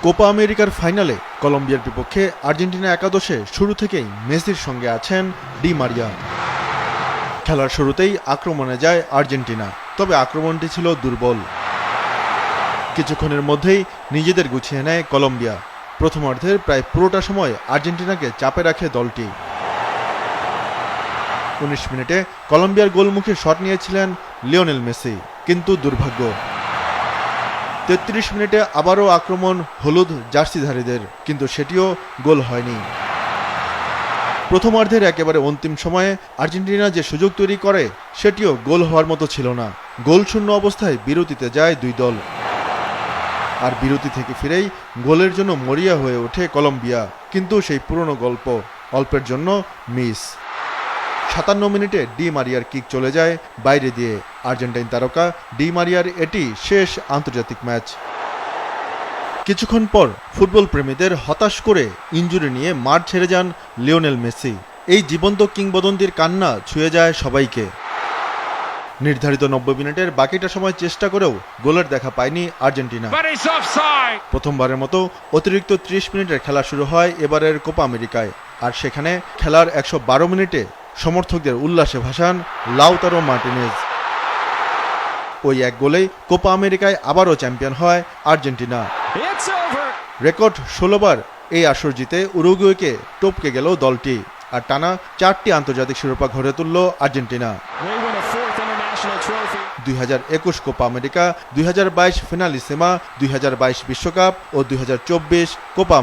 Copa আমেরিকার ফাইনালে কলম্বিয়ার বিপক্ষে আর্জেন্টিনা একাদশে শুরু থেকেই মেসির সঙ্গে আছেন ডি মারিয়া। খেলার শুরুতেই আক্রমণে যায় আর্জেন্টিনা, তবে আক্রমণটি ছিল দুর্বল। কিছুক্ষণের মধ্যেই নিজেদের গুছিয়ে নেয় কলম্বিয়া। প্রথমার্ধের প্রায় পুরোটা সময় আর্জেন্টিনাকে চাপে রাখে দলটি। ১৯ মিনিটে কলম্বিয়ার গোলমুখে শট নিয়েছিলেন লিওনেল মেসি, কিন্তু দুর্ভাগ্য। ৩৩ মিনিটে আবারও আক্রমণ হলুদ জার্সিধারীদের, কিন্তু সেটিও গোল হয়নি। প্রথমার্ধের একেবারে অন্তিম সময়ে আর্জেন্টিনা যে সুযোগ তৈরি করে সেটিও গোল হওয়ার মতো ছিল না। গোলশূন্য অবস্থায় বিরতিতে যায় দুই দল, আর বিরতি থেকে ফিরেই গোলের জন্য মরিয়া হয়ে ওঠে কলম্বিয়া। কিন্তু সেই পুরনো গল্প অল্পের জন্য মিস। ৫৭ মিনিটে ডি মারিয়ার কিক চলে যায় বাইরে দিয়ে। আর্জেন্টাইন তারকা ডি মারিয়ার এটি শেষ আন্তর্জাতিক ম্যাচ। কিছুক্ষণ পর ফুটবল প্রেমীদের হতাশ করে ইনজুরি নিয়ে মাঠ ছেড়ে যান লিওনেল মেসি। এই জীবন্ত কিংবদন্তির কান্না ছুঁয়ে যায় সবাইকে। নির্ধারিত ৯০ মিনিটের বাকিটা সময় চেষ্টা করেও গোলের দেখা পায়নি আর্জেন্টিনা। প্রথমবারের মতো অতিরিক্ত ৩০ মিনিটের খেলা শুরু হয় এবারের কোপা আমেরিকায়, আর সেখানে খেলার ১১২ মিনিটে সমর্থকদের উল্লাসে ভাসান লাউতারো মার্টিনেজ। ওই এক গোলেই কোপা আমেরিকায় আবারও চ্যাম্পিয়ন হয় আর্জেন্টিনা। রেকর্ড ১৬ বার এই আসর জিতে উরুগুয়েকে টপকে গেল দলটি, আর টানা ৪টি আন্তর্জাতিক শিরোপা ঘরে তুলল আর্জেন্টিনা। ২০২১ কোপা আমেরিকা, ২০২২ ফিনালিসেমা, ২০২২ বিশ্বকাপ ও ২০২৪ কোপা